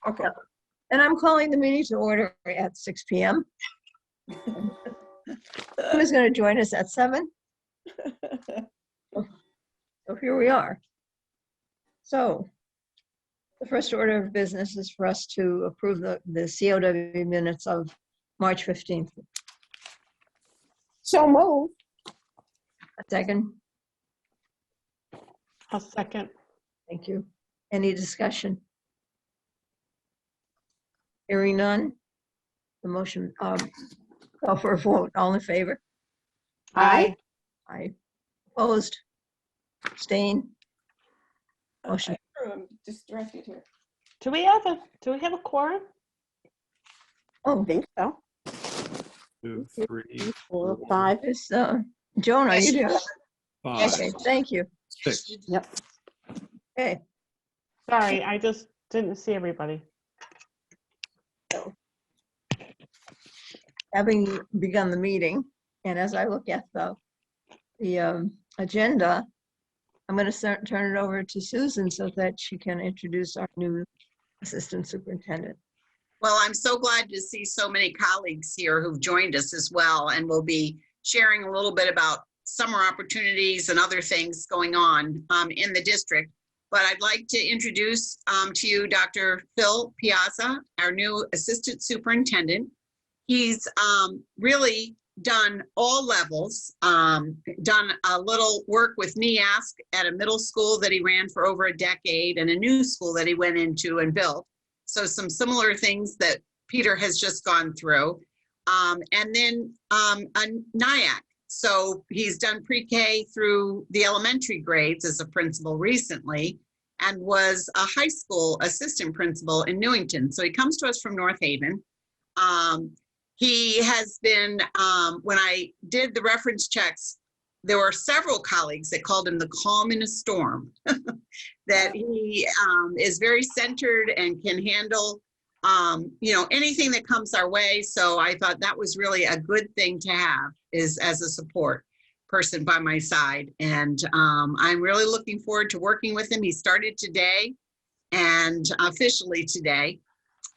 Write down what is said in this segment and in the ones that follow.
Okay. And I'm calling the meeting to order at 6 p.m. Who's going to join us at 7? So here we are. So the first order of business is for us to approve the COW minutes of March 15th. So move. A second. I'll second. Thank you. Any discussion? Hearing none. The motion, call for a vote. All in favor? Aye. Aye. Opposed? Abstain? Motion. I'm distracted here. Do we have a quorum? I Oh, think so. 2, 3, 3, 4, 5. it's, Joan, are you there? 5, Okay, thank you. 6. Yep. Okay, Sorry, I just didn't see everybody. having begun the meeting, and as I look at the agenda, I'm going to turn it over to Susan so that she can introduce our new assistant superintendent. Well, I'm so glad to see so many colleagues here who've joined us as well, and we'll be sharing a little bit about summer opportunities and other things going on in the district. But I'd like to introduce to you Dr. Phil Piazza, our new assistant superintendent. He's really done all levels, done a little work with NEASC at a middle school that he ran for over a decade and a new school that he went into and built. So some similar things that Peter has just gone through. And then a NIAC. So he's done pre-K through the elementary grades as a principal recently and was a high school assistant principal in Newington. So he comes to us from North Haven. He has been, when I did the reference checks, there were several colleagues that called him the calm in a storm, that he is very centered and can handle, anything that comes our way. So I thought that was really a good thing to have is as a support person by my side. And I'm really looking forward to working with him. He started today and officially today.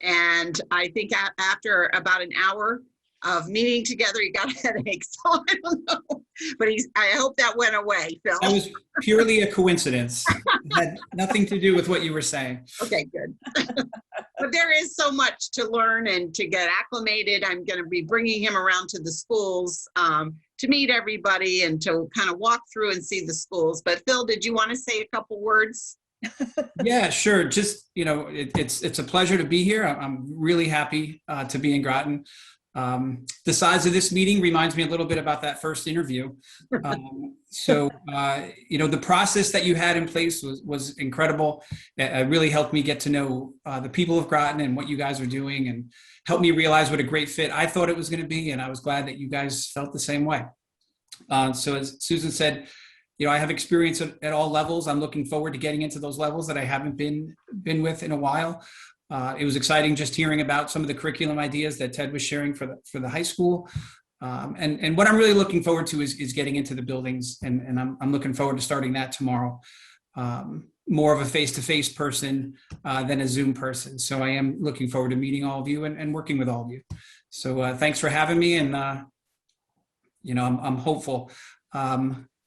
And I think after about an hour of meeting together, he got a headache. So I don't know, but I hope that went away, Phil. That was purely a coincidence. It had nothing to do with what you were saying. Okay, good. But there is so much to learn and to get acclimated. I'm going to be bringing him around to the schools to meet everybody and to kind of walk through and see the schools. But Phil, did you want to say a couple words? Yeah, sure. Just, it's a pleasure to be here. I'm really happy to be in Groton. The size of this meeting reminds me a little bit about that first interview. The process that you had in place was incredible. It really helped me get to know the people of Groton and what you guys are doing and helped me realize what a great fit I thought it was going to be. And I was glad that you guys felt the same way. So as Susan said, I have experience at all levels. I'm looking forward to getting into those levels that I haven't been with in a while. It was exciting just hearing about some of the curriculum ideas that Ted was sharing for the high school. And what I'm really looking forward to is getting into the buildings, and I'm looking forward to starting that tomorrow. More of a face-to-face person than a Zoom person. So I am looking forward to meeting all of you and working with all of you. So thanks for having me, and I'm hopeful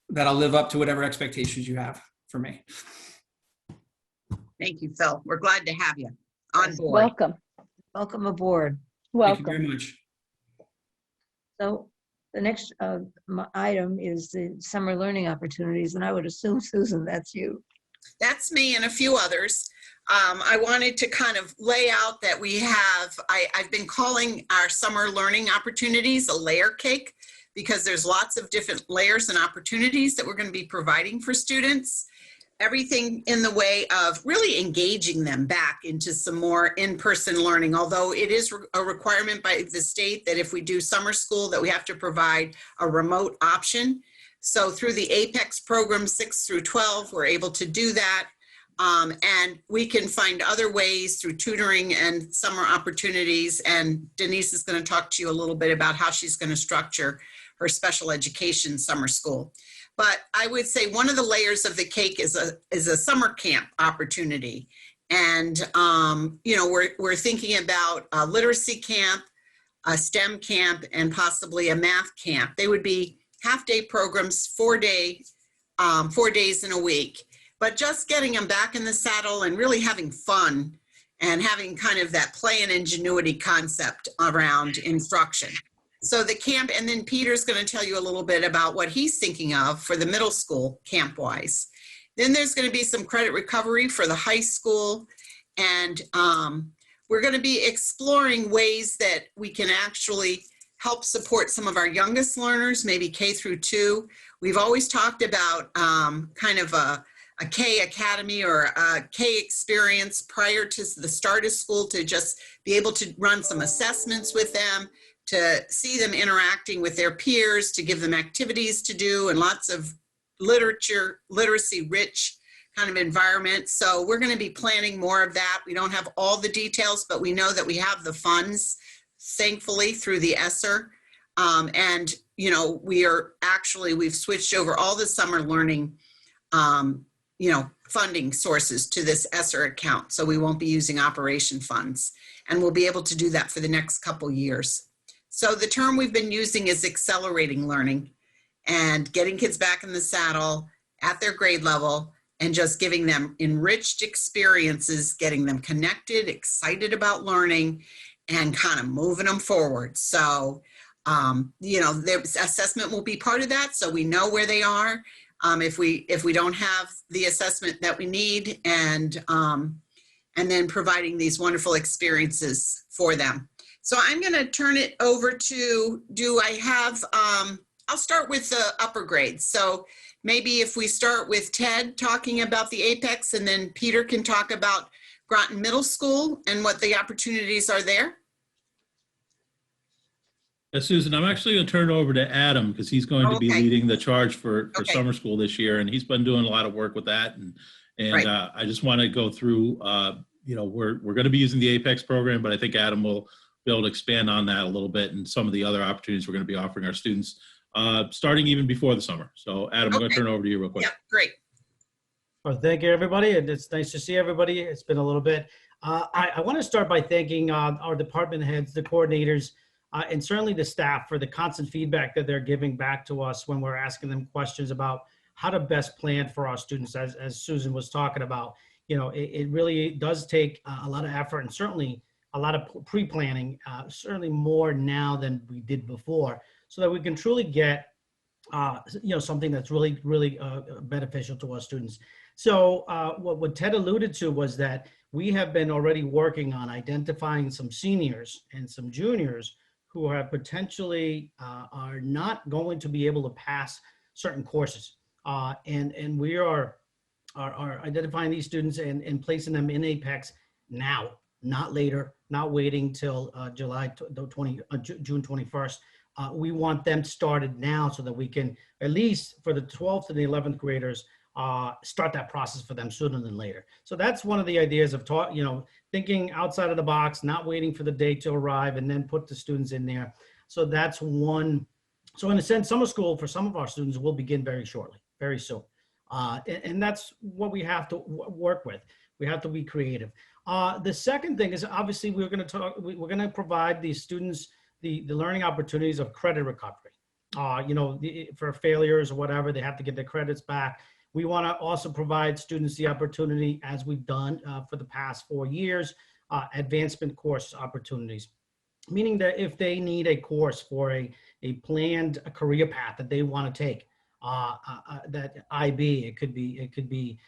that I'll live up to whatever expectations you have for me. Thank you, Phil. We're glad to have you on board. Welcome. Welcome aboard. Thank you Welcome. very much. So the next item is the summer learning opportunities, and I would assume, Susan, that's you. That's me and a few others. I wanted to kind of lay out that we have, I've been calling our summer learning opportunities a layer cake, because there's lots of different layers and opportunities that we're going to be providing for students. Everything in the way of really engaging them back into some more in-person learning, although it is a requirement by the state that if we do summer school that we have to provide a remote option. So through the APEX program 6 through 12, we're able to do that. And we can find other ways through tutoring and summer opportunities. And Denise is going to talk to you a little bit about how she's going to structure her special education summer school. But I would say one of the layers of the cake is a summer camp opportunity. And, we're thinking about a literacy camp, a STEM camp, and possibly a math camp. They would be half-day programs, 4 days in a week. But just getting them back in the saddle and really having fun and having kind of that play and ingenuity concept around instruction. So the camp, and then Peter's going to tell you a little bit about what he's thinking of for the middle school camp-wise. Then there's going to be some credit recovery for the high school. And we're going to be exploring ways that we can actually help support some of our youngest learners, maybe K through 2. We've always talked about kind of a K Academy or a K experience prior to the start of school, to just be able to run some assessments with them, to see them interacting with their peers, to give them activities to do, and lots of literacy rich kind of environment. So we're going to be planning more of that. We don't have all the details, but we know that we have the funds, thankfully, through the ESSER. And, we've switched over all the summer learning, funding sources to this ESSER account. So we won't be using operation funds, and we'll be able to do that for the next couple years. So the term we've been using is accelerating learning, and getting kids back in the saddle at their grade level and just giving them enriched experiences, getting them connected, excited about learning, and kind of moving them forward. So, the assessment will be part of that, so we know where they are. If we don't have the assessment that we need, and then providing these wonderful experiences for them. So I'm going to turn it over to, I'll start with the upper grades. So maybe if we start with Ted talking about the Apex, and then Peter can talk about Groton Middle School and what the opportunities are there. Susan, I'm actually going to turn it over to Adam, because he's going to be Okay. leading the charge for Okay. summer school this year, and he's been doing a lot of work with that. And Right. I just want to go through, we're going to be using the Apex program, but I think Adam will be able to expand on that a little bit, and some of the other opportunities we're going to be offering our students, starting even before the summer. So Adam, I'm going to Okay. turn it over to you real quick. Yeah, great. Well, thank you, everybody, and it's nice to see everybody. It's been a little bit. I want to start by thanking our department heads, the coordinators, and certainly the staff for the constant feedback that they're giving back to us when we're asking them questions about how to best plan for our students. As Susan was talking about, it really does take a lot of effort, and certainly a lot of pre-planning, certainly more now than we did before, so that we can truly get something that's really, really beneficial to our students. So what Ted alluded to was that we have been already working on identifying some seniors and some juniors who are potentially are not going to be able to pass certain courses. And we are identifying these students and placing them in Apex now, not later, not waiting till June 21st. We want them started now so that we can, at least for the 12th and the 11th graders, start that process for them sooner than later. So that's one of the ideas of thinking outside of the box, not waiting for the day to arrive and then put the students in there. So that's one. So in a sense, summer school for some of our students will begin very shortly, very soon. And that's what we have to work with. We have to be creative. The second thing is, obviously we're going to provide these students the learning opportunities of credit recovery. For failures or whatever, they have to get their credits back. We want to also provide students the opportunity, as we've done for the past 4 years, advancement course opportunities, meaning that if they need a course for a planned career path that they want to take, that IB, it could be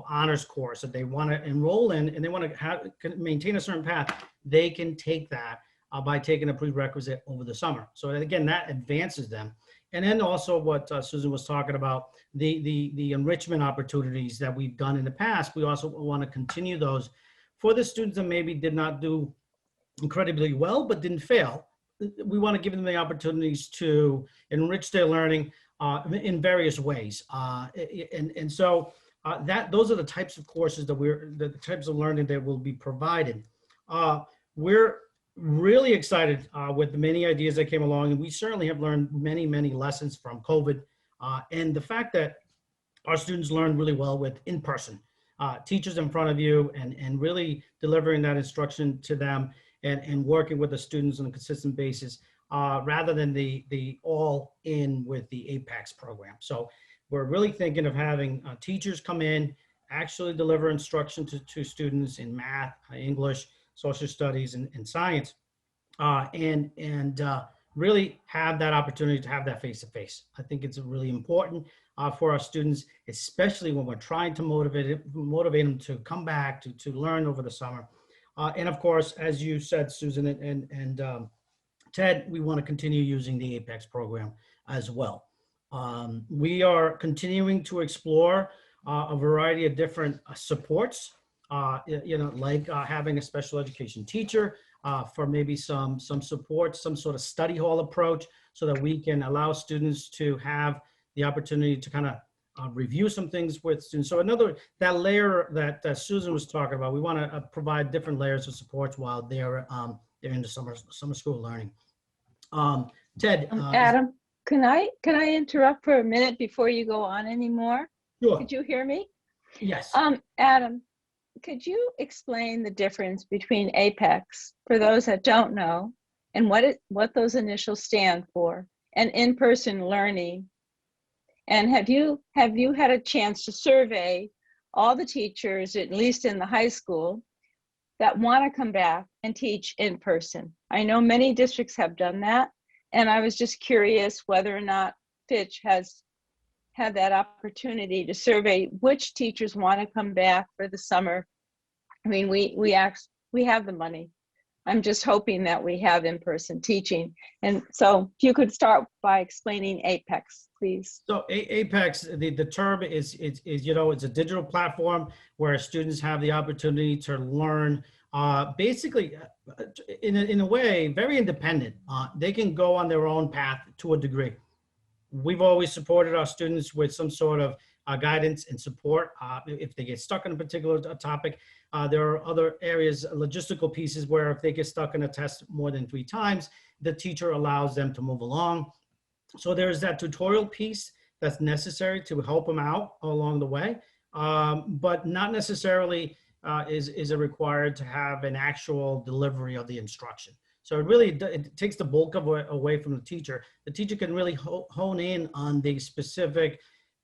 honors course that they want to enroll in, and they want to maintain a certain path, they can take that by taking a prerequisite over the summer. So again, that advances them. And then also what Susan was talking about, the enrichment opportunities that we've done in the past, we also want to continue those for the students that maybe did not do incredibly well but didn't fail. We want to give them the opportunities to enrich their learning in various ways. So those are the types of courses that the types of learning that will be provided. We're really excited with the many ideas that came along, and we certainly have learned many, many lessons from COVID, and the fact that our students learned really well with in-person. teachers in front of you and really delivering that instruction to them and working with the students on a consistent basis rather than the all in with the Apex program. So we're really thinking of having teachers come in, actually deliver instruction to students in math, English, social studies, and science, and really have that opportunity to have that face-to-face. I think it's really important for our students, especially when we're trying to motivate them to come back, to learn over the summer. And of course, as you said, Susan and Ted, we want to continue using the Apex program as well. We are continuing to explore a variety of different supports, like having a special education teacher for maybe some support, some sort of study hall approach, so that we can allow students to have the opportunity to kind of review some things with students. So that layer that Susan was talking about, we want to provide different layers of supports while they're in the summer school learning. Ted, Adam, can I interrupt for a minute before you go on anymore? Sure. Could you hear me? Yes. Adam, could you explain the difference between Apex for those that don't know, and what those initials stand for, and in-person learning? And have you had a chance to survey all the teachers, at least in the high school, that want to come back and teach in person? I know many districts have done that, and I was just curious whether or not Fitch has had that opportunity to survey which teachers want to come back for the summer. I mean, we have the money. I'm just hoping that we have in-person teaching. And so if you could start by explaining Apex, please. So Apex, the term is it's a digital platform where students have the opportunity to learn basically in a way very independent. They can go on their own path to a degree. We've always supported our students with some sort of guidance and support if they get stuck in a particular topic. There are other areas, logistical pieces, where if they get stuck in a test more than 3 times, the teacher allows them to move along. So there's that tutorial piece that's necessary to help them out along the way, but not necessarily is it required to have an actual delivery of the instruction. So it takes the bulk of it away from the teacher. The teacher can really hone in on the specific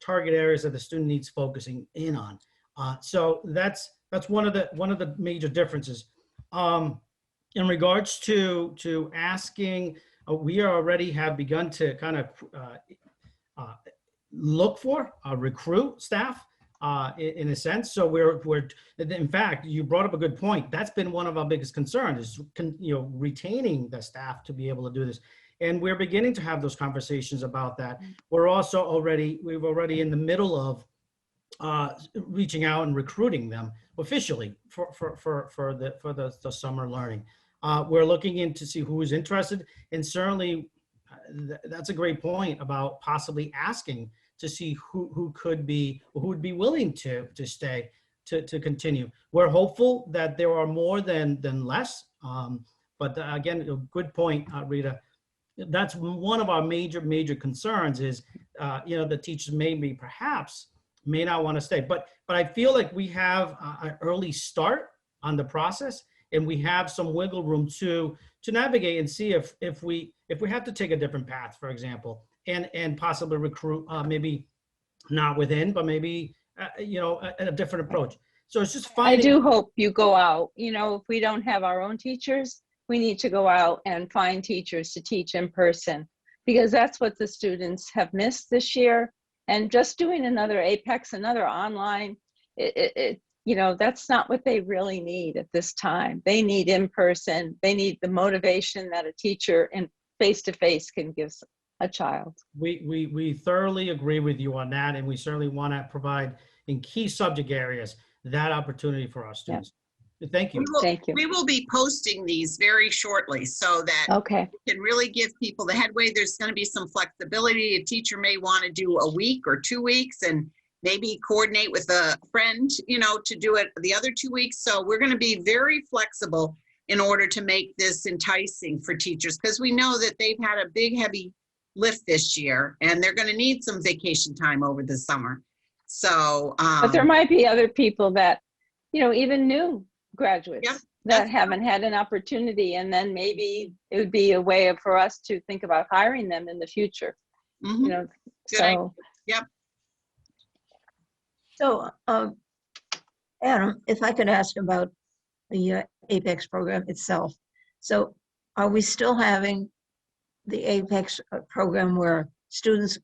target areas that the student needs focusing in on. So that's one of the major differences. In regards to asking, we already have begun to kind of look for recruit staff in a sense. So we're in fact, you brought up a good point. That's been one of our biggest concerns, is retaining the staff to be able to do this. And we're beginning to have those conversations about that. We're also already in the middle of reaching out and recruiting them officially for the summer learning. We're looking in to see who is interested, and certainly that's a great point about possibly asking to see who would be willing to stay to continue. We're hopeful that there are more than less, but again, a good point, Rita. That's one of our major concerns is, the teachers may not want to stay, but I feel like we have an early start on the process, and we have some wiggle room to navigate and see if we have to take a different path, for example, and possibly recruit maybe not within, but maybe a different approach. So it's just finding. I do hope you go out. If we don't have our own teachers, we need to go out and find teachers to teach in person, because that's what the students have missed this year. And just doing another Apex, another online, that's not what they really need at this time. They need in person. They need the motivation that a teacher in face-to-face can give a child. We thoroughly agree with you on that, and we certainly want to provide in key subject areas that opportunity for our students. Yep. Thank you. Thank you. We will be posting these very shortly so that we can really give people the headway. There's going to be some flexibility. A teacher may want to do a week or 2 weeks and maybe coordinate with a friend, to do it the other 2 weeks. So we're going to be very flexible in order to make this enticing for teachers, because we know that they've had a big, heavy lift this year, and they're going to need some vacation time over the summer. So, But there might be other people that, even new graduates Yep, that that's- haven't had an opportunity, and then maybe it would be a way for us to think about hiring them in the future, mhm, Good so. So, Adam, if I could ask about the Apex program itself. So are we still having the Apex program where students,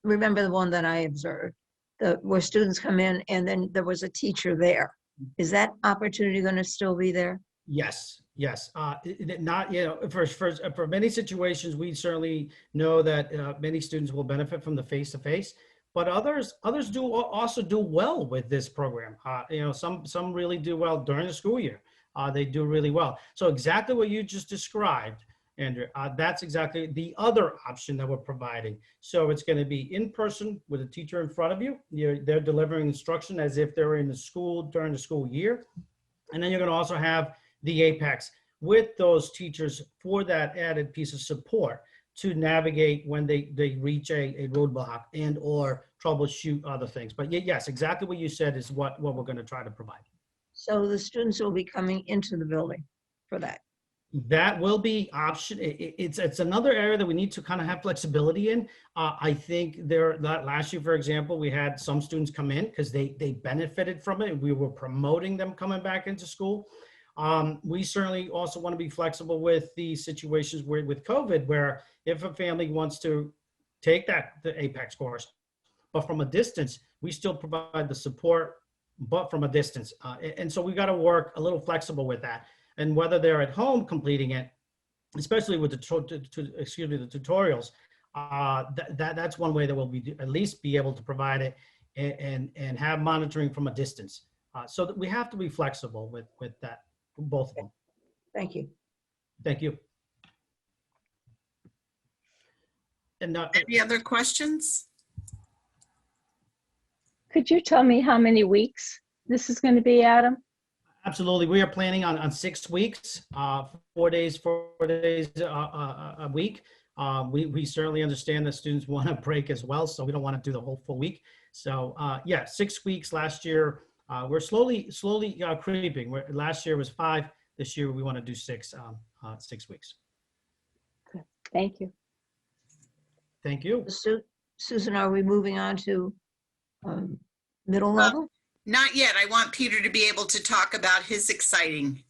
remember the one that I observed, where students come in and then there was a teacher there? Is that opportunity going to still be there? Yes, yes. Not, for many situations, we certainly know that many students will benefit from the face-to-face, but others do also do well with this program. Some really do well during the school year. They do really well. So exactly what you just described, Andrew, that's exactly the other option that we're providing. So it's going to be in person with a teacher in front of you. They're delivering instruction as if they're in the school during the school year. And then you're going to also have the Apex with those teachers for that added piece of support to navigate when they reach a roadblock and or troubleshoot other things. But yes, exactly what you said is what we're going to try to provide. So the students will be coming into the building for that. That will be option. It's another area that we need to kind of have flexibility in. I think last year, for example, we had some students come in because they benefited from it. We were promoting them coming back into school. We certainly also want to be flexible with the situations with COVID, where if a family wants to take the Apex course, but from a distance, we still provide the support, but from a distance. And so we got to work a little flexible with that. And whether they're at home completing it, especially with the tutorials, that's one way that we'll at least be able to provide it and have monitoring from a distance. So that we have to be flexible with that, both of them. Thank you. Thank you. And Any other questions? Could you tell me how many weeks this is going to be, Adam? absolutely, we are planning on 6 weeks, 4 days a week. We certainly understand that students want a break as well, so we don't want to do the whole full week. So yeah, 6 weeks last year. We're slowly creeping. Last year was 5. This year we want to do 6 weeks. Good. Thank you. Thank you. Susan, are we moving on to middle level? Not yet. I want Peter to be able to talk about his exciting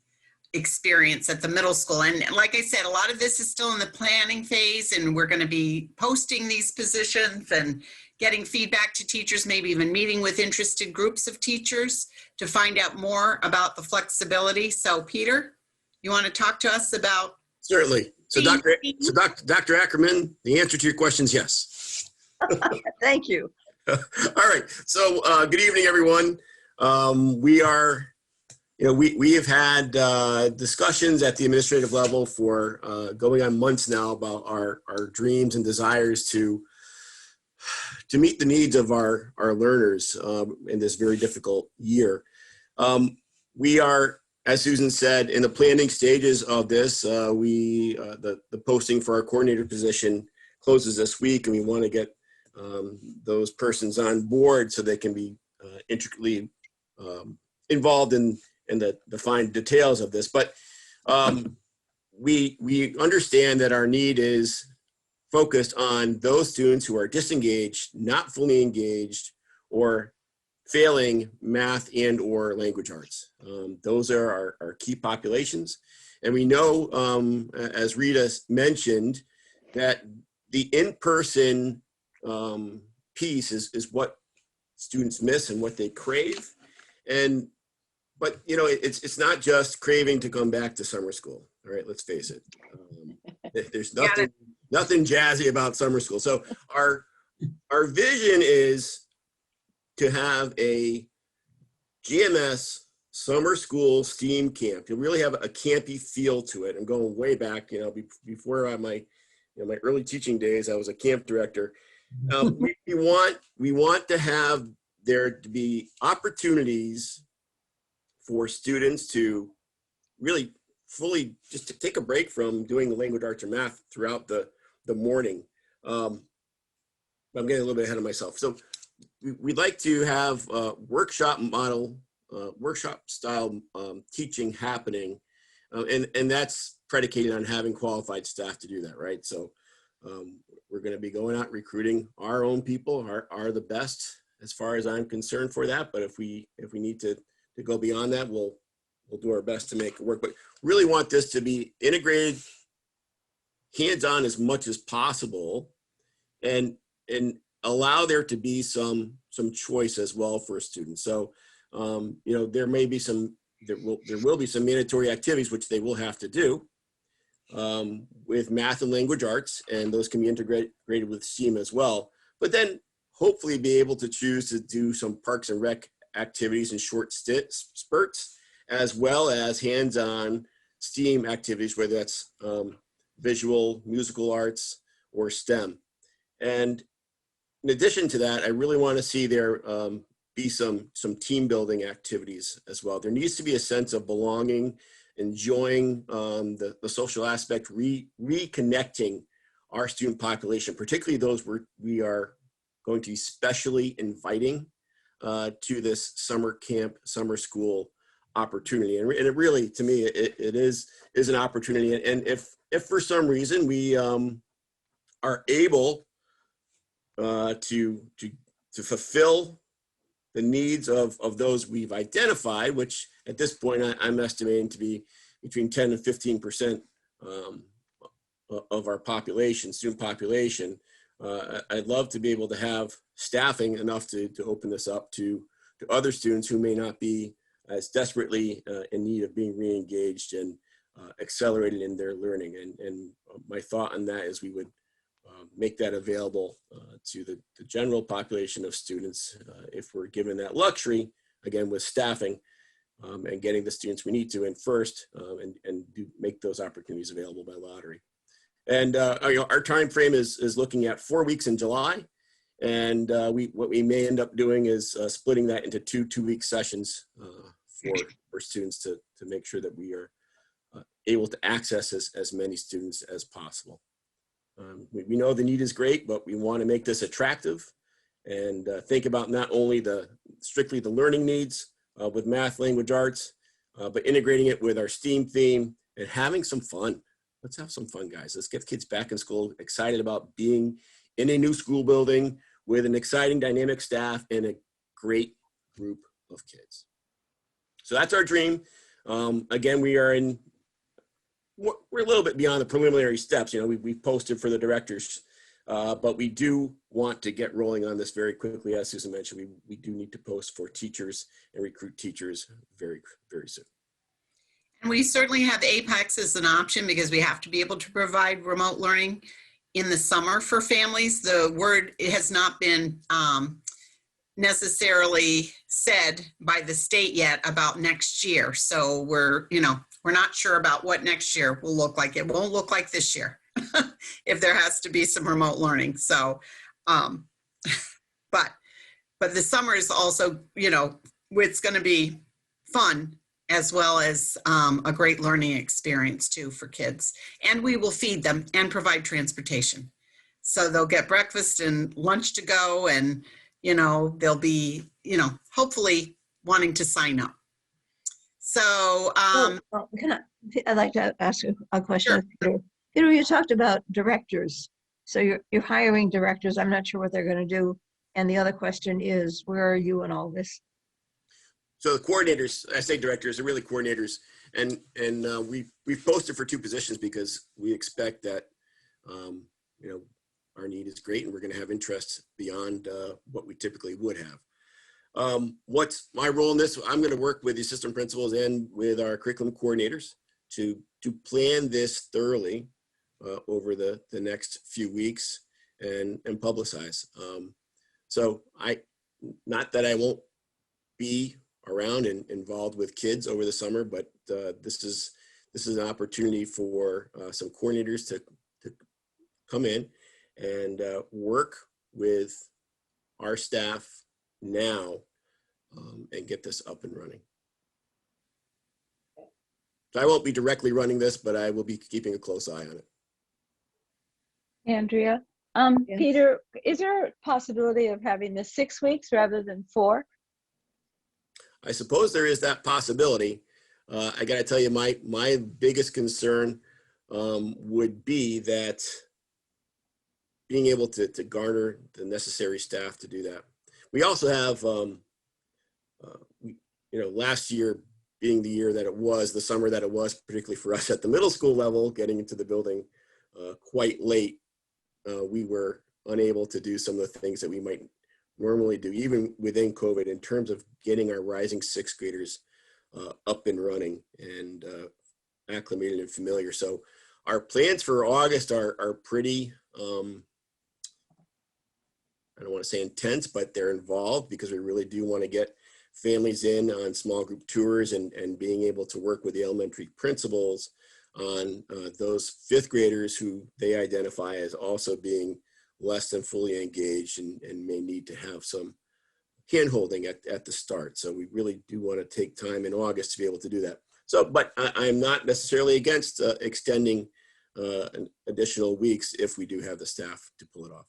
experience at the middle school. And like I said, a lot of this is still in the planning phase, and we're going to be posting these positions and getting feedback to teachers, maybe even meeting with interested groups of teachers to find out more about the flexibility. So Peter, you want to talk to us about? Certainly. So Dr. Ackerman, the answer to your question is yes. Thank you. All right. So good evening, everyone. We have had discussions at the administrative level for going on months now about our dreams and desires to meet the needs of our learners in this very difficult year. We are, as Susan said, in the planning stages of this. The posting for our coordinator position closes this week, and we want to get those persons on board so they can be intricately involved in the fine details of this. But we understand that our need is focused on those students who are disengaged, not fully engaged, or failing math and or language arts. Those are our key populations. And we know, as Rita mentioned, that the in-person piece is what students miss and what they crave. But you know, it's not just craving to come back to summer school. All right, let's face it. There's nothing jazzy about summer school. So our vision is to have a GMS summer school STEAM camp. You'll really have a campy feel to it. I'm going way back, before my early teaching days, I was a camp director. We want to have there to be opportunities for students to really fully just to take a break from doing the language arts or math throughout the morning. I'm getting a little bit ahead of myself. So we'd like to have a workshop model, workshop style teaching happening. And that's predicated on having qualified staff to do that, right? So we're going to be going out recruiting our own people, are the best as far as I'm concerned for that. But if we need to go beyond that, we'll do our best to make it work. But really want this to be integrated, hands-on as much as possible, and allow there to be some choice as well for students. So you know, there will be some mandatory activities which they will have to do with math and language arts, and those can be integrated with STEAM as well. But then hopefully be able to choose to do some parks and rec activities in short spurts, as well as hands-on STEAM activities, whether that's visual, musical arts, or STEM. And in addition to that, I really want to see there be some team building activities as well. There needs to be a sense of belonging, enjoying the social aspect, reconnecting our student population, particularly those we are going to be specially inviting to this summer camp, summer school opportunity. And it really, to me, it is an opportunity. And if for some reason we are able to fulfill the needs of those we've identified, which at this point I'm estimating to be between 10 and 15% of our population, student population. I'd love to be able to have staffing enough to open this up to other students who may not be as desperately in need of being re-engaged and accelerated in their learning. And my thought on that is we would make that available to the general population of students if we're given that luxury, again, with staffing and getting the students we need to in first, and make those opportunities available by lottery. And you know, our time frame is looking at 4 weeks in July, and what we may end up doing is splitting that into two-week sessions for students to make sure that we are able to access as many students as possible. We know the need is great, but we want to make this attractive and think about not only strictly the learning needs with math, language arts, but integrating it with our STEAM theme and having some fun. Let's have some fun, guys. Let's get kids back in school, excited about being in a new school building with an exciting, dynamic staff and a great group of kids. So that's our dream. Again, we're a little bit beyond the preliminary steps. You know, we've posted for the directors, but we do want to get rolling on this very quickly. As Susan mentioned, we do need to post for teachers and recruit teachers very, very soon. And we certainly have Apex as an option because we have to be able to provide remote learning in the summer for families. The word has not been necessarily said by the state yet about next year. So we're not sure about what next year will look like. It won't look like this year if there has to be some remote learning. So, but the summer is also, you know, it's going to be fun as well as a great learning experience too for kids. And we will feed them and provide transportation. So they'll get breakfast and lunch to go, and, you know, they'll be, you know, hopefully wanting to sign up. So I'd like to ask a question. Sure. Peter, you talked about directors. So you're hiring directors. I'm not sure what they're going to do. And the other question is, where are you in all this? So the coordinators, I say directors, they're really coordinators, and we've posted for 2 positions because we expect that you know, our need is great and we're going to have interest beyond what we typically would have. What's my role in this? I'm going to work with the assistant principals and with our curriculum coordinators to plan this thoroughly over the next few weeks and publicize. So not that I won't be around and involved with kids over the summer, but this is an opportunity for some coordinators to come in and work with our staff now and get this up and running. So I won't be directly running this, but I will be keeping a close eye on it. Andrea? Yes. Peter, is there a possibility of having this 6 weeks rather than 4? I suppose there is that possibility. I got to tell you, my biggest concern would be that being able to garner the necessary staff to do that. We also have, last year being the year that it was, the summer that it was, particularly for us at the middle school level, getting into the building quite late, we were unable to do some of the things that we might normally do, even within COVID, in terms of getting our rising sixth graders up and running and acclimated and familiar. So our plans for August are pretty, I don't want to say intense, but they're involved because we really do want to get families in on small group tours and being able to work with the elementary principals on those fifth graders who they identify as also being less than fully engaged and may need to have some hand-holding at the start. So we really do want to take time in August to be able to do that. So, but I'm not necessarily against extending an additional weeks if we do have the staff to pull it off.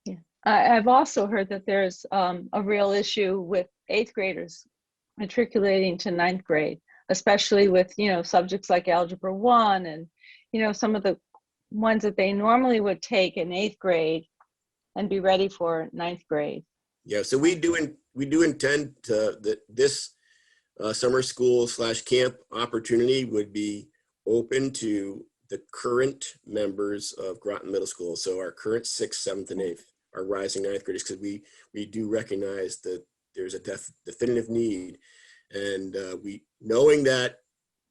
Yeah. I've also heard that there's a real issue with 8th graders matriculating to 9th grade, especially with, subjects like Algebra 1 and, some of the ones that they normally would take in 8th grade and be ready for 9th grade. Yeah, so we do intend to, that this summer school / camp opportunity would be open to the current members of Groton Middle School. So our current 6th, 7th, and 8th are rising 9th graders, because we do recognize that there's a definitive need. And we, knowing that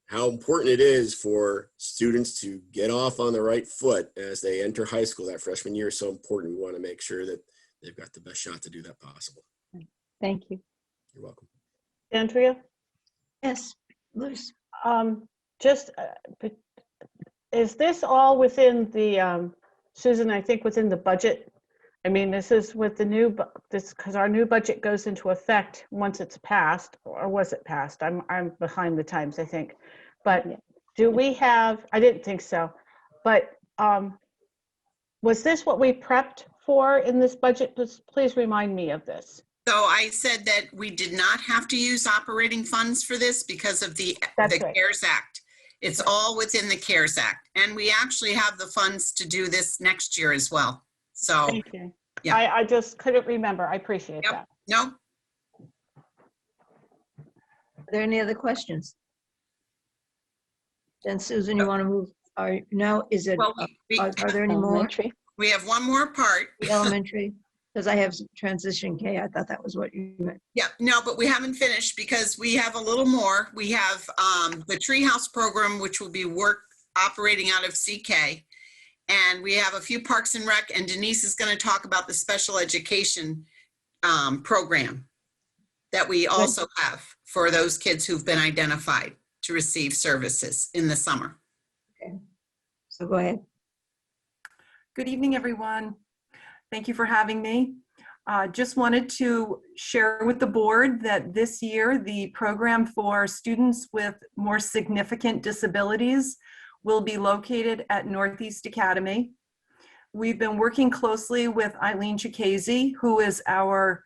how important it is for students to get off on the right foot as they enter high school, that freshman year is so important. We want to make sure that they've got the best shot to do that possible. Thank you. You're welcome. Andrea, Yes, Luce. Is this all within the, Susan, I think within the budget? I mean, this is with the new, because our new budget goes into effect once it's passed, or was it passed? I'm behind the times, I think. But do we have, I didn't think so, but was this what we prepped for in this budget? Please remind me of this. So I said that we did not have to use operating funds for this because of the That's right. CARES Act. It's all within the CARES Act. And we actually have the funds to do this next year as well. So, Thank you. yeah. I just couldn't remember. I appreciate Yep. that. No, Are there any other questions? Then Susan, you want to move, now is it, well, are there any more? Elementary. we have one more part. The elementary? Because I have transition K. I thought that was what you meant. Yeah, no, but we haven't finished because we have a little more. We have the Treehouse program, which will be operating out of CK. And we have a few Parks and Rec, and Denise is going to talk about the special education program that we also have for those kids who've been identified to receive services in the summer. Okay. So go ahead. Good evening, everyone. Thank you for having me. Just wanted to share with the board that this year, the program for students with more significant disabilities will be located at Northeast Academy. We've been working closely with Eileen Chikese, who is our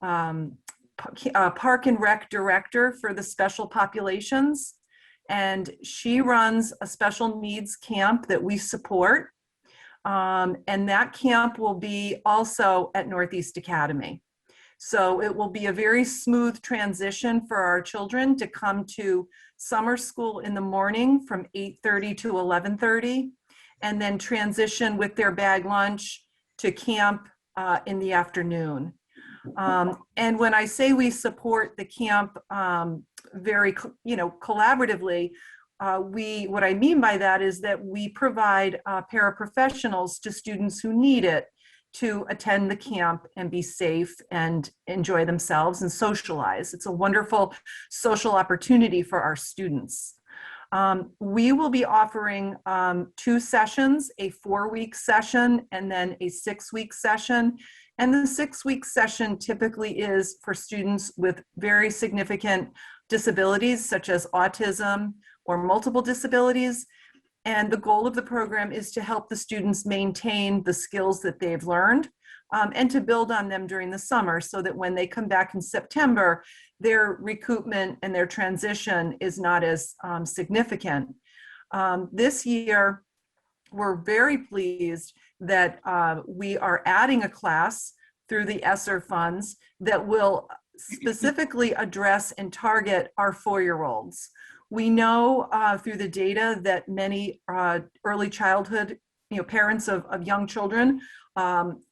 Park and Rec director for the special populations. And she runs a special needs camp that we support. And that camp will be also at Northeast Academy. So it will be a very smooth transition for our children to come to summer school in the morning from 8:30 to 11:30, and then transition with their bag lunch to camp in the afternoon. And when I say we support the camp very, collaboratively, what I mean by that is that we provide paraprofessionals to students who need it to attend the camp and be safe and enjoy themselves and socialize. It's a wonderful social opportunity for our students. We will be offering 2 sessions, a 4-week session and then a 6-week session. And the 6-week session typically is for students with very significant disabilities such as autism or multiple disabilities. And the goal of the program is to help the students maintain the skills that they've learned and to build on them during the summer so that when they come back in September, their recoupment and their transition is not as significant. This year, we're very pleased that we are adding a class through the ESSER funds that will specifically address and target our 4-year-olds. We know through the data that many early childhood, parents of young children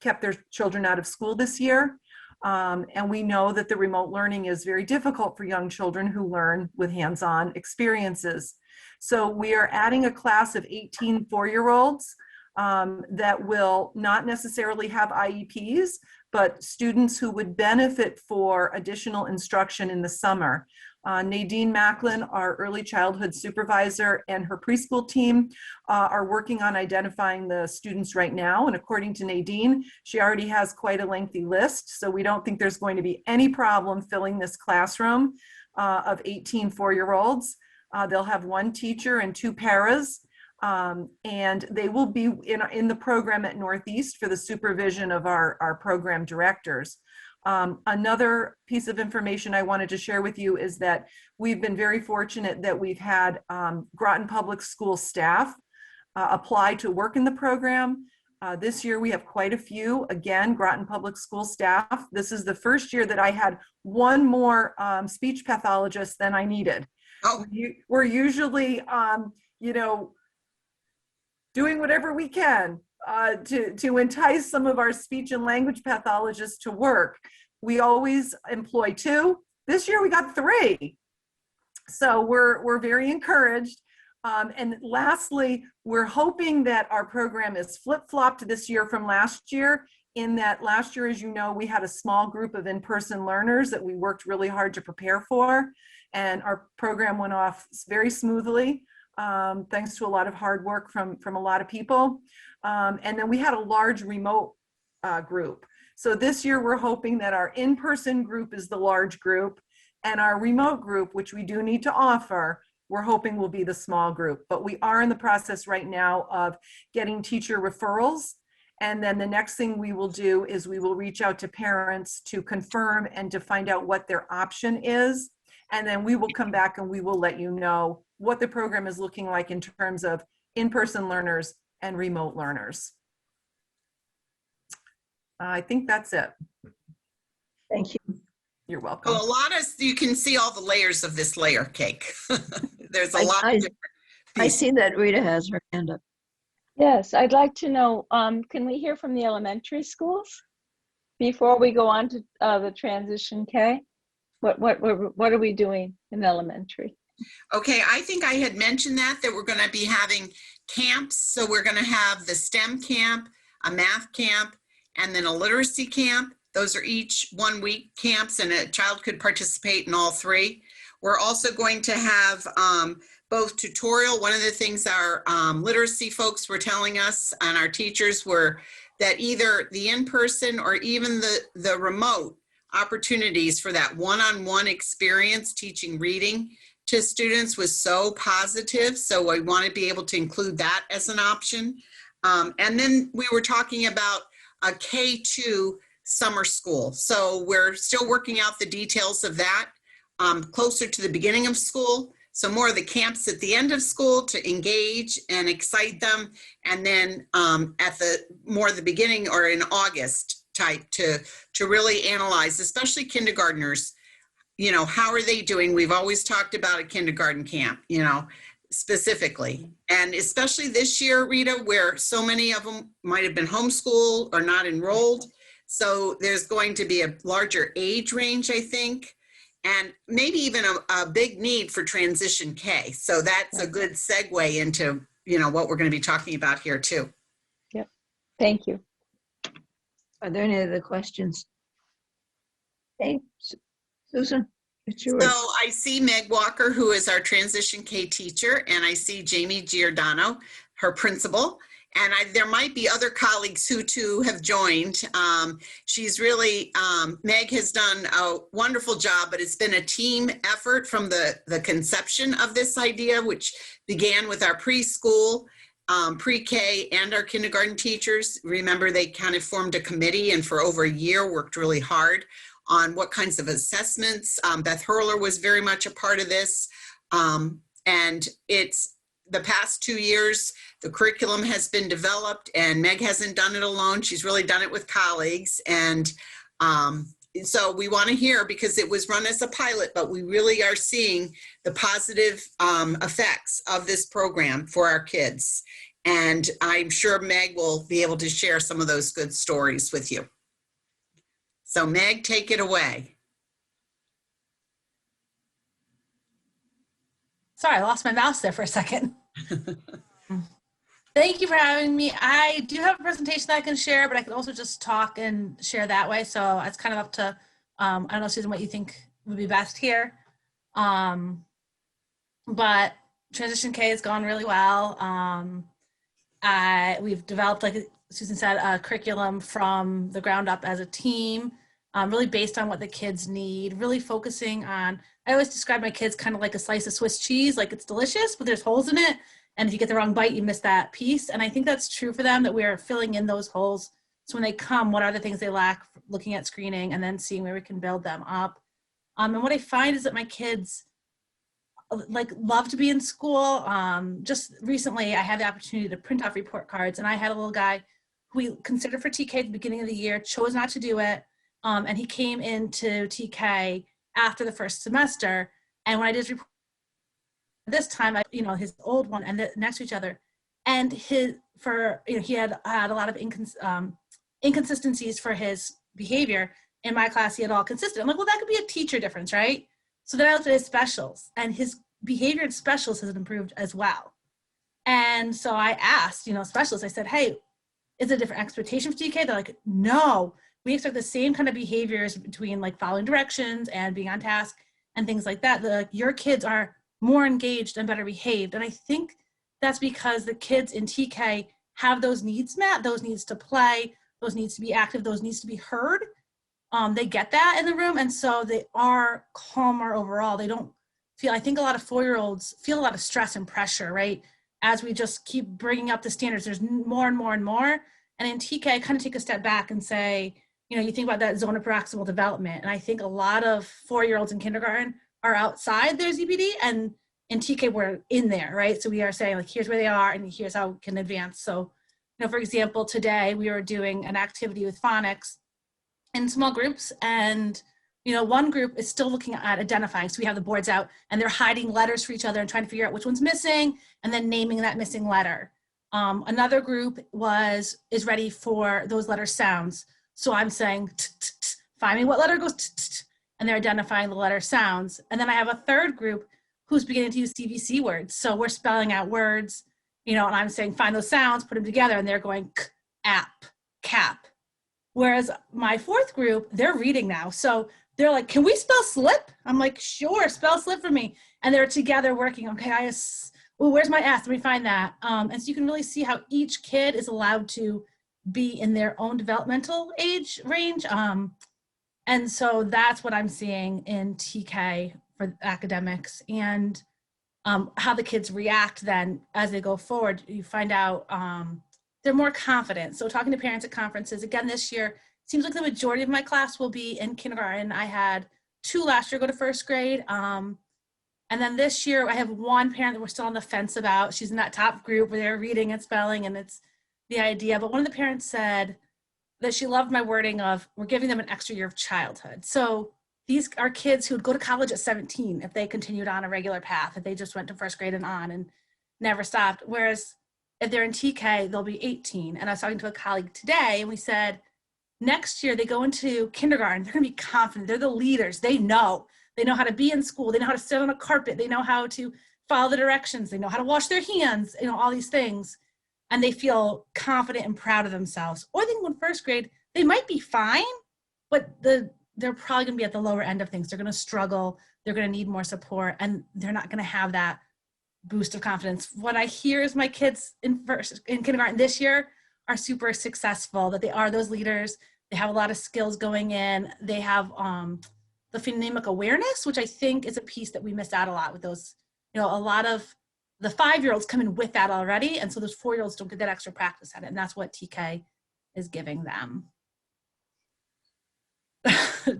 kept their children out of school this year. And we know that the remote learning is very difficult for young children who learn with hands-on experiences. So we are adding a class of 18 4-year-olds that will not necessarily have IEPs, but students who would benefit for additional instruction in the summer. Nadine Macklin, our early childhood supervisor, and her preschool team are working on identifying the students right now. And according to Nadine, she already has quite a lengthy list. So we don't think there's going to be any problem filling this classroom of 18 4-year-olds. They'll have 1 teacher and 2 paras. And they will be in the program at Northeast for the supervision of our program directors. Another piece of information I wanted to share with you is that we've been very fortunate that we've had Groton Public School staff apply to work in the program. This year we have quite a few, again, Groton Public School staff. This is the first year that I had 1 more speech pathologist than I needed. Oh. We're usually, doing whatever we can to entice some of our speech and language pathologists to work. We always employ 2. This year we got 3. So we're very encouraged. And lastly, we're hoping that our program is flip-flopped this year from last year, in that last year, as you know, we had a small group of in-person learners that we worked really hard to prepare for. And our program went off very smoothly. Thanks to a lot of hard work from a lot of people. And then we had a large remote group. So this year we're hoping that our in-person group is the large group, and our remote group, which we do need to offer, we're hoping will be the small group. But we are in the process right now of getting teacher referrals. And then the next thing we will do is we will reach out to parents to confirm and to find out what their option is. And then we will come back and we will let you know what the program is looking like in terms of in-person learners and remote learners. I think that's it. Thank you. You're welcome. Well, you can see all the layers of this layer cake. There's a lot I of different pieces. see that Rita has her hand up. Yes, I'd like to know, can we hear from the elementary schools before we go on to the transition K? What are we doing in elementary? Okay, I think I had mentioned that we're going to be having camps. So we're going to have the STEM camp, a math camp, and then a literacy camp. Those are each 1-week camps, and a child could participate in all 3. We're also going to have both tutorial. One of the things our literacy folks were telling us and our teachers were that either the in-person or even the remote opportunities for that one-on-one experience teaching reading to students was so positive. So I want to be able to include that as an option. And then we were talking about a K2 summer school. So we're still working out the details of that closer to the beginning of school. So more of the camps at the end of school to engage and excite them. And then at the beginning or in August type to really analyze, especially kindergartners, how are they doing? We've always talked about a kindergarten camp, specifically. And especially this year, Rita, where so many of them might have been homeschooled or not enrolled. So there's going to be a larger age range, I think, and maybe even a big need for transition K. So that's a good segue into, what we're going to be talking about here too. Yep. Thank you. Are there any other questions? Okay, Susan, it's yours. So I see Meg Walker, who is our transition K teacher, and I see Jamie Giordano, her principal. and there might be other colleagues who too have joined. She's really, Meg has done a wonderful job, but it's been a team effort from the conception of this idea, which began with our preschool, pre-K, and our kindergarten teachers. Remember, they kind of formed a committee and for over a year worked really hard on what kinds of assessments. Beth Hurler was very much a part of this. And it's the past 2 years, the curriculum has been developed, and Meg hasn't done it alone. She's really done it with colleagues. And so we want to hear, because it was run as a pilot, but we really are seeing the positive effects of this program for our kids. And I'm sure Meg will be able to share some of those good stories with you. So Meg, take it away. Sorry, I lost my mouse there for a second. Thank you for having me. I do have a presentation that I can share, but I can also just talk and share that way. So it's kind of up to, I don't know, Susan, what you think would be best here. But Transition K has gone really well. We've developed, like Susan said, a curriculum from the ground up as a team, really based on what the kids need, really focusing on, I always describe my kids kind of like a slice of Swiss cheese, like it's delicious, but there's holes in it. And if you get the wrong bite, you miss that piece. And I think that's true for them, that we're filling in those holes. So when they come, what are the things they lack, looking at screening and then seeing where we can build them up. And what I find is that my kids love to be in school. Just recently, I had the opportunity to print off report cards, and I had a little guy who we considered for TK at the beginning of the year, chose not to do it. And he came into TK after the first semester. And when I did his report this time, his old one and next to each other, and he had a lot of inconsistencies for his behavior. In my class, he had all consistent. I'm like, well, that could be a teacher difference, right? So then I looked at his specials, and his behavior in specials has improved as well. And so I asked, specialists, I said, hey, is it a different expectation for TK? They're like, no, we expect the same kind of behaviors between like following directions and being on task and things like that. They're like, your kids are more engaged and better behaved. And I think that's because the kids in TK have those needs met, those needs to play, those needs to be active, those needs to be heard. They get that in the room. And so they are calmer overall. They don't feel, I think a lot of 4-year-olds feel a lot of stress and pressure, right? As we just keep bringing up the standards, there's more and more and more. And in TK, I kind of take a step back and say, you think about that zone of proximal development. And I think a lot of 4-year-olds in kindergarten are outside their ZPD, and in TK, we're in there, right? So we are saying, like, here's where they are, and here's how we can advance. So, for example, today we were doing an activity with phonics in small groups, and, one group is still looking at identifying. So we have the boards out, and they're hiding letters for each other and trying to figure out which one's missing, and then naming that missing letter. Another group is ready for those letter sounds. So I'm saying, find me what letter goes, and they're identifying the letter sounds. And then I have a third group who's beginning to use CVC words. So we're spelling out words, and I'm saying, find those sounds, put them together, and they're going k, app, cap. Whereas my fourth group, they're reading now. So they're like, can we spell slip? I'm like, sure, spell slip for me. And they're together working, okay, where's my S? Let me find that. And so you can really see how each kid is allowed to be in their own developmental age range. And so that's what I'm seeing in TK for academics, and how the kids react then as they go forward. You find out they're more confident. So talking to parents at conferences, again, this year, seems like the majority of my class will be in kindergarten. I had 2 last year go to first grade. And then this year I have one parent that we're still on the fence about. She's in that top group where they're reading and spelling, and it's the idea. But one of the parents said that she loved my wording of, we're giving them an extra year of childhood. So these are kids who would go to college at 17 if they continued on a regular path, if they just went to first grade and on and never stopped. Whereas if they're in TK, they'll be 18. And I was talking to a colleague today, and we said, next year they go into kindergarten, they're gonna be confident, they're the leaders, they know how to be in school, they know how to sit on a carpet, they know how to follow the directions, they know how to wash their hands, all these things. And they feel confident and proud of themselves. Or they can go in first grade, they might be fine, but they're probably gonna be at the lower end of things. They're gonna struggle, they're gonna need more support, and they're not gonna have that boost of confidence. What I hear is my kids in kindergarten this year are super successful, that they are those leaders. They have a lot of skills going in. They have the phonemic awareness, which I think is a piece that we miss out a lot with those. A lot of the 5-year-olds come in with that already. And so those 4-year-olds don't get that extra practice at it. And that's what TK is giving them.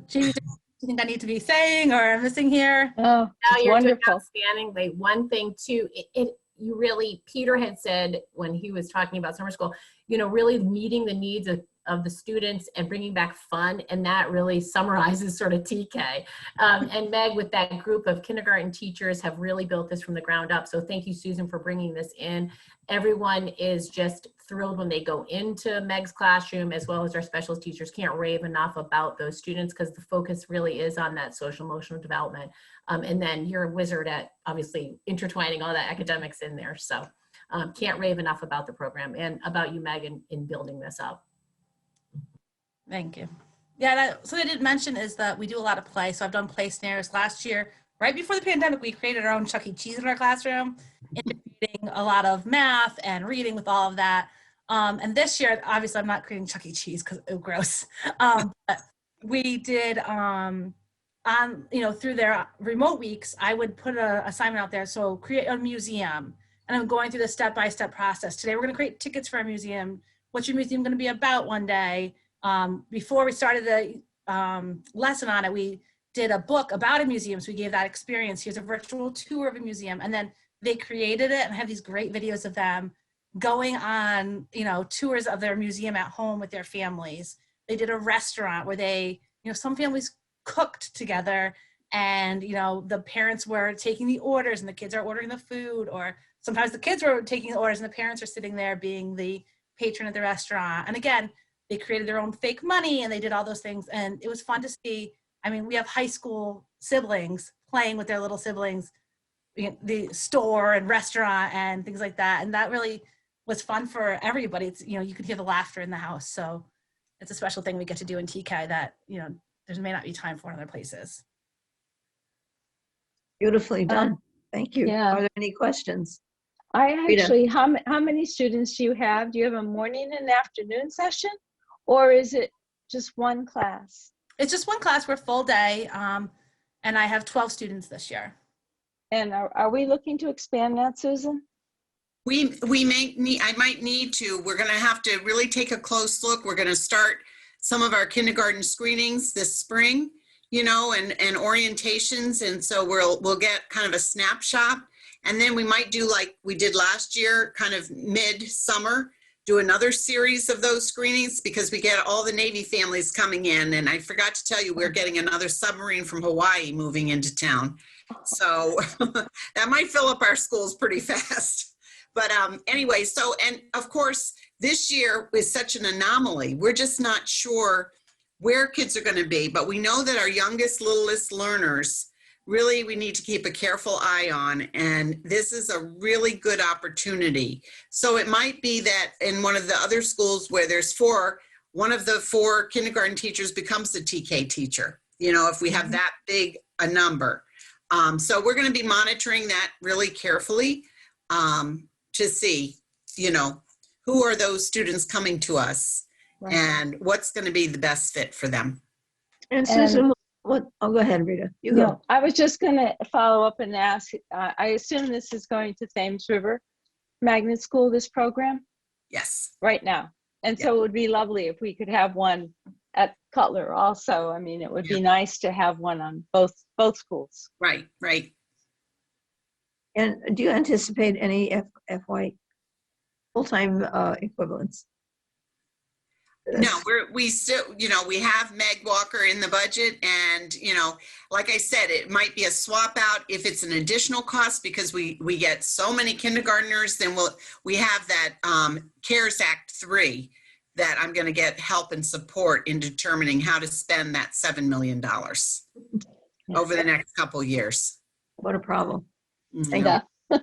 Jamie, do you think I need to be saying or missing here? Oh, No, it's you're doing wonderful. outstanding. Like one thing too, you really, Peter had said when he was talking about summer school, really meeting the needs of the students and bringing back fun. And that really summarizes sort of TK. And Meg, with that group of kindergarten teachers, have really built this from the ground up. So thank you, Susan, for bringing this in. Everyone is just thrilled when they go into Meg's classroom, as well as our specialist teachers. Can't rave enough about those students because the focus really is on that social emotional development. And then you're a wizard at obviously intertwining all that academics in there. So can't rave enough about the program and about you, Megan, in building this up. Thank you. Yeah, so I didn't mention is that we do a lot of play. So I've done play scenarios. Last year, right before the pandemic, we created our own Chuck E. Cheese in our classroom, integrating a lot of math and reading with all of that. And this year, obviously, I'm not creating Chuck E. Cheese because it's gross. But we did through their remote weeks, I would put an assignment out there. So create a museum. And I'm going through the step-by-step process. Today, we're going to create tickets for our museum. What's your museum going to be about one day? Before we started the lesson on it, we did a book about a museum. So we gave that experience. Here's a virtual tour of a museum. And then they created it and have these great videos of them going on, tours of their museum at home with their families. They did a restaurant where they, some families cooked together and, the parents were taking the orders and the kids are ordering the food, or sometimes the kids were taking the orders and the parents are sitting there being the patron at the restaurant. And again, they created their own fake money and they did all those things. And it was fun to see. I mean, we have high school siblings playing with their little siblings, the store and restaurant and things like that. And that really was fun for everybody. It's, you could hear the laughter in the house. So it's a special thing we get to do in TK that, there may not be time for in other places. Beautifully done. Thank you. Yeah. Are there any questions? I Rita. actually, how many students do you have? Do you have a morning and afternoon session? Or is it just one class? It's just one class. We're full day. And I have 12 students this year. And are we looking to expand that, Susan? We may need, I might need to, we're gonna have to really take a close look. We're gonna start some of our kindergarten screenings this spring, and orientations. And so we'll get kind of a snapshot. And then we might do like we did last year, kind of mid-summer, do another series of those screenings because we get all the Navy families coming in. And I forgot to tell you, we're getting another submarine from Hawaii moving into town. So that might fill up our schools pretty fast. But anyway, and of course, this year is such an anomaly. We're just not sure where kids are going to be, but we know that our youngest, littlest learners, really we need to keep a careful eye on, and this is a really good opportunity. So it might be that in one of the other schools where there's 4, one of the 4 kindergarten teachers becomes the TK teacher, if we have that big a number. So we're going to be monitoring that really carefully to see, who are those students coming to us, right, and what's going to be the best fit for them. And Susan, what? Oh, go ahead, Rita. You go. No, I was just going to follow up and ask, I assume this is going to Thames River Magnet School, this program? Yes. Right now. And so it would be lovely if we could have one at Cutler also. I mean, it would be nice to have one on both schools. Right. And do you anticipate any FY full-time equivalents? No, we still, we have Meg Walker in the budget, and, like I said, it might be a swap out if it's an additional cost because we get so many kindergartners, then we have that CARES Act 3 that I'm going to get help and support in determining how to spend that $7 million over the next couple of years. What a problem. Thank you.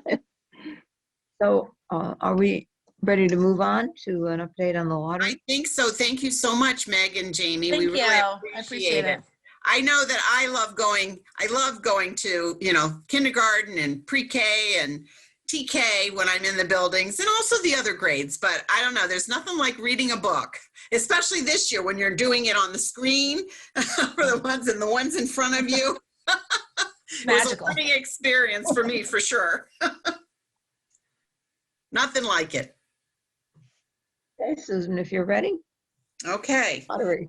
So are we ready to move on to an update on the lottery? I think so. Thank you so much, Meg and Jamie. Thank we really you. I appreciate it. I know that I love going to, kindergarten and pre-K and, TK when I'm in the buildings and also the other grades, but I don't know, there's nothing like reading a book, especially this year when you're doing it on the screen for the ones in front of you. It was a Magical. learning experience for me, for sure. Nothing like it. Okay, Susan, if you're ready. Okay. Lottery.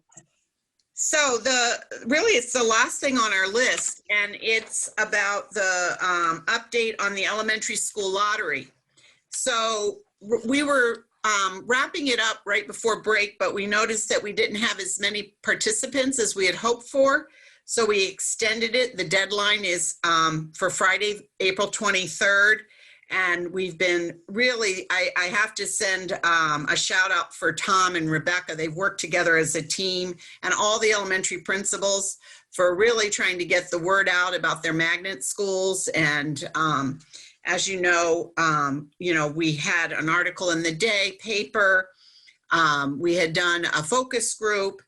So it's the last thing on our list, and it's about the update on the elementary school lottery. So we were wrapping it up right before break, but we noticed that we didn't have as many participants as we had hoped for. So we extended it. The deadline is for Friday, April 23rd. And we've been really, I have to send a shout out for Tom and Rebecca. They've worked together as a team, and all the elementary principals for really trying to get the word out about their magnet schools. And as you know, we had an article in the Day paper. We had done a focus group.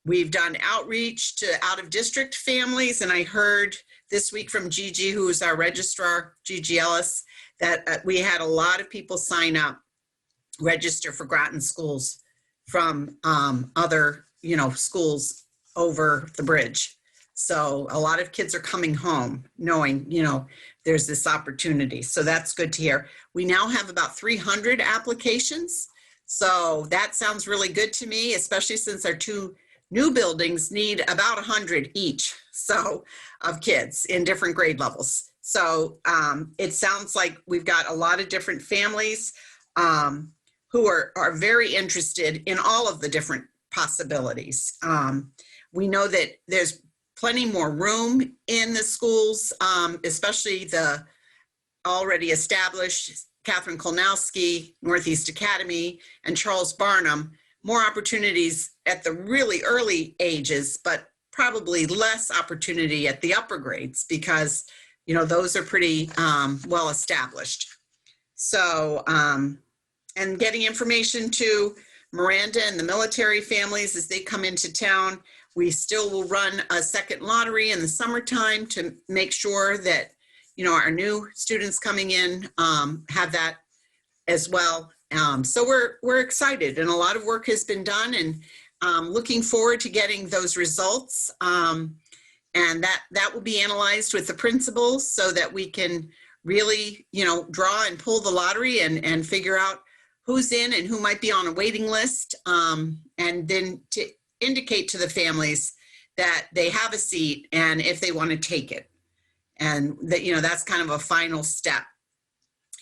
We've done outreach to out-of-district families. And I heard this week from Gigi, who is our registrar, Gigi Ellis, that we had a lot of people sign up, register for Groton schools from other, schools over the bridge. So a lot of kids are coming home knowing, there's this opportunity. So that's good to hear. We now have about 300 applications. So that sounds really good to me, especially since our two new buildings need about 100 each, so of kids in different grade levels. So it sounds like we've got a lot of different families who are very interested in all of the different possibilities. We know that there's plenty more room in the schools, especially the already established Catherine Kolnowski, Northeast Academy, and Charles Barnum. More opportunities at the really early ages, but probably less opportunity at the upper grades because, those are pretty well established. So, and getting information to Miranda and the military families as they come into town. We still will run a second lottery in the summertime to make sure that, our new students coming in have that as well. So we're excited, and a lot of work has been done, and looking forward to getting those results. And that will be analyzed with the principals so that we can really, draw and pull the lottery and figure out who's in and who might be on a waiting list. And then to indicate to the families that they have a seat and if they want to take it. And that, that's kind of a final step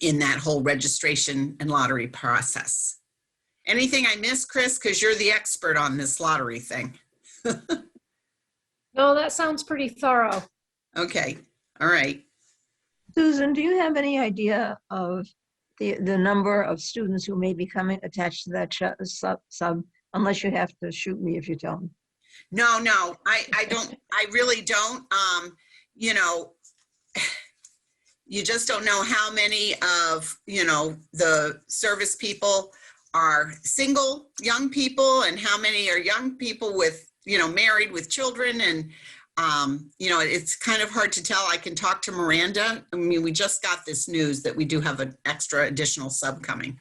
in that whole registration and lottery process. Anything I missed, Chris? Because you're the expert on this lottery thing. No, that sounds pretty thorough. Okay. All right. Susan, do you have any idea of the number of students who may be coming attached to that sub, unless you have to shoot me if you tell me? No, I don't, I really don't. You just don't know how many of, the service people are single young people and how many are young people with, married with children. And, it's kind of hard to tell. I can talk to Miranda. I mean, we just got this news that we do have an extra additional sub coming,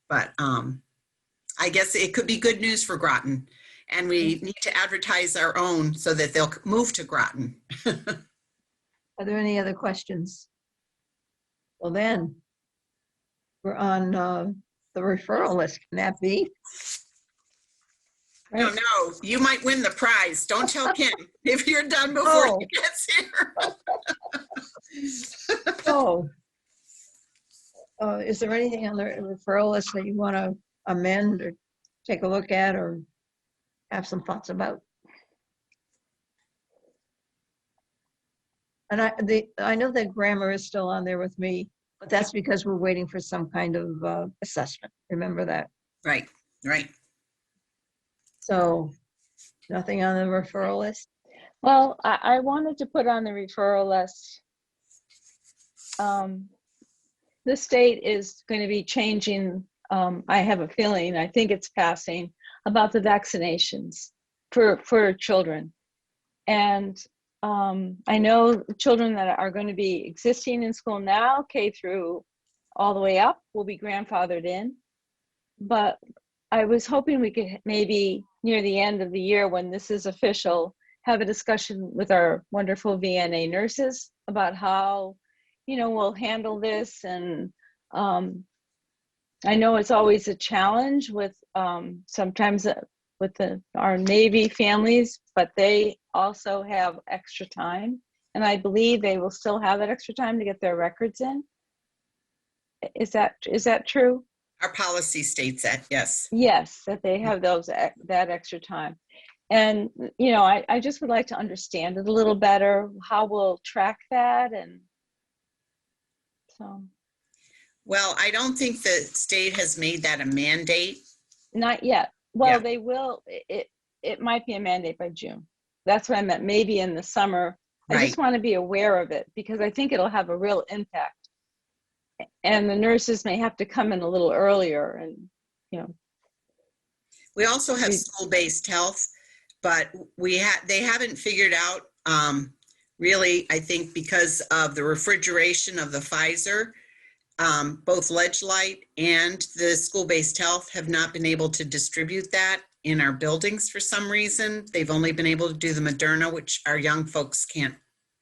but I guess it could be good news for Groton, and we need to advertise our own so that they'll move to Groton. Are there any other questions? Well, then we're on the referral list. Can that be? No, you might win the prize. Don't tell Kim if you're done before Oh. he gets here. Oh. Is there anything on the referral list that you want to amend or take a look at or have some thoughts about? And I know that grammar is still on there with me, but that's because we're waiting for some kind of assessment. Remember that? Right. So nothing on the referral list? Well, I wanted to put on the referral list. The state is going to be changing, I have a feeling, I think it's passing, about the vaccinations for children. And I know children that are going to be existing in school now, K through all the way up will be grandfathered in. But I was hoping we could maybe near the end of the year, when this is official, have a discussion with our wonderful VNA nurses about how, we'll handle this. And I know it's always a challenge with sometimes with our Navy families, but they also have extra time. And I believe they will still have that extra time to get their records in. Is that true? Our policy states that, yes. Yes, that they have that extra time. And, I just would like to understand it a little better, how we'll track that. And so. Well, I don't think the state has made that a mandate. Not yet. Well, Yeah. they will. It might be a mandate by June. That's what I meant. Maybe in the summer. I just want to be aware of it because I think it'll have a real impact. And the nurses may have to come in a little earlier, and We also have school-based health, but they haven't figured out really, I think because of the refrigeration of the Pfizer, both Ledge Light and the school-based health have not been able to distribute that in our buildings for some reason. They've only been able to do the Moderna, which our young folks can't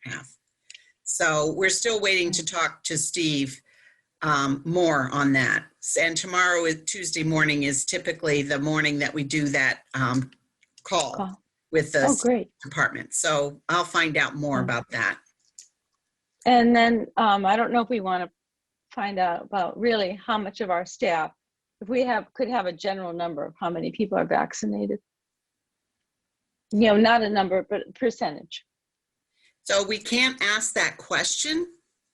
have. So we're still waiting to talk to Steve more on that. And tomorrow, Tuesday morning, is typically the morning that we do that call with the department. So I'll find out more about that. And then I don't know if we want to find out about really how much of our staff, if we could have a general number of how many people are vaccinated. Not a number, but a percentage. So we can't ask that question.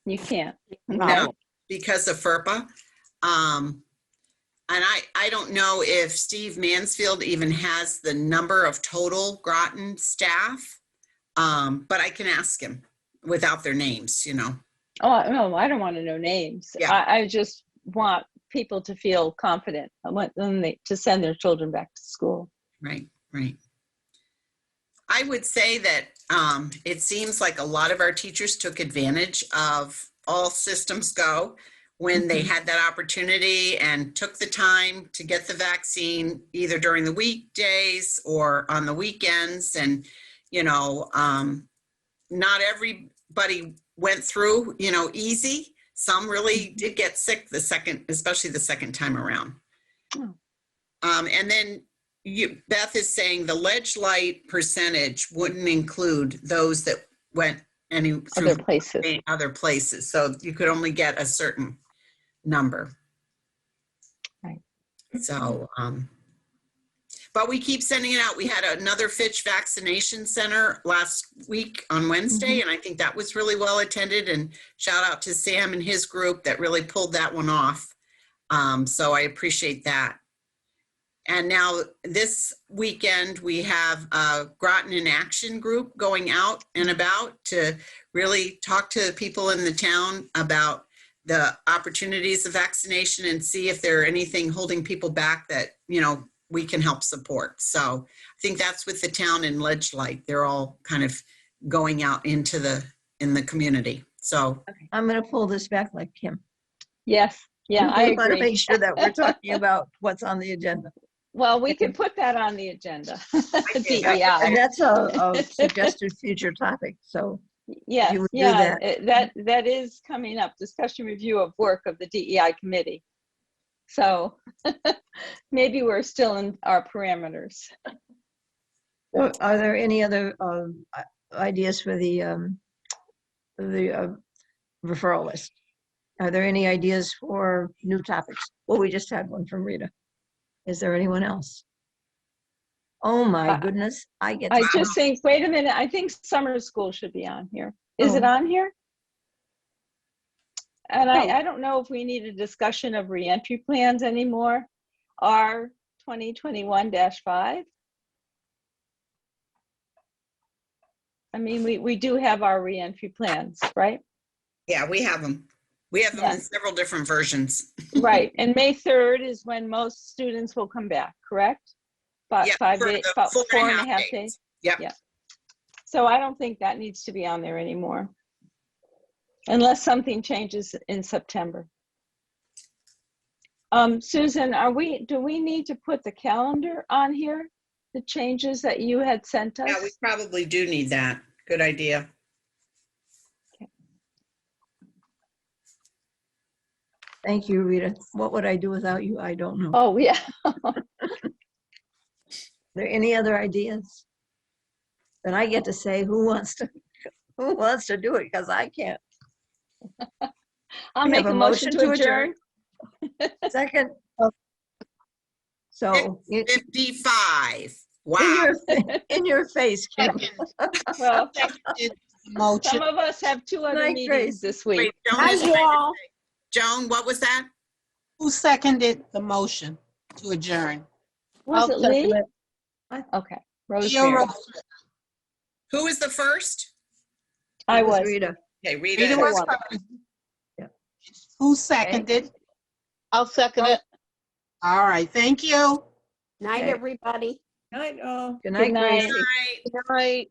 You can't. No, because of FERPA. And I don't know if Steve Mansfield even has the number of total Groton staff, but I can ask him without their names, Oh, no, I don't want to know names. Yeah. I just want people to feel confident to send their children back to school. Right. I would say that it seems like a lot of our teachers took advantage of all systems go when they had that opportunity and took the time to get the vaccine either during the weekdays or on the weekends. And, not everybody went through, easy. Some really did get sick especially the second time around. Oh. And then Beth is saying the Ledge Light percentage wouldn't include those that went other places. So you could only get a certain number. Right. So, but we keep sending it out. We had another Fitch vaccination center last week on Wednesday, and I think that was really well attended, and shout out to Sam and his group that really pulled that one off. So I appreciate that. And now this weekend, we have a Groton in Action group going out and about to really talk to people in the town about the opportunities of vaccination and see if there are anything holding people back that, we can help support. So I think that's with the town and Ledge Light. They're all kind of going out in the community. So I'm going to pull this back like Kim. Yes. Yeah, I want to agree. make sure that we're talking about what's on the agenda. Well, we can put that on the agenda. And that's a suggested future topic. So yes, you would do that is coming up. Discussion review of work of the DEI committee. So maybe we're still in our parameters. So are there any other ideas for the referral list? Are there any ideas for new topics? Well, we just had one from Rita. Is there anyone else? Oh my goodness, I just think, wait a minute, I think summer school should be on here. Is it on here? And I don't know if we need a discussion of reentry plans anymore. R 2021-5. I mean, we do have our reentry plans, right? yeah, we have them. We have them in several different versions. Right, and May 3rd is when most students will come back, correct? But Yeah, 4.5 days. Yep. Yeah. So I don't think that needs to be on there anymore. Unless something changes in September. Susan, do we need to put the calendar on here? The changes that you had sent us? Yeah, we probably do need that. Good idea. Thank you, Rita. What would I do without you? I don't know. Oh, yeah. Are there any other ideas? Then I get to say who wants to do it, because I can't. I'll We make have a motion to adjourn. Second. So, 55. Wow. in your face, Kim. Well, Motion. some of us have 2 other Night, meetings Grace. this week. Wait, Joan, Hi, is trying to y'all. say- Joan, what was that? Who seconded the motion to adjourn? Was it Lee? Second Okay, Leo Rosemary. Rose. Who was the first? I It was was. Rita. Okay, Rita. Rita was one. first. Yeah. Who seconded? I'll second it. All right, thank you. Night, Okay. everybody. Night, all. Good night, night. Gracie. All right. Good night.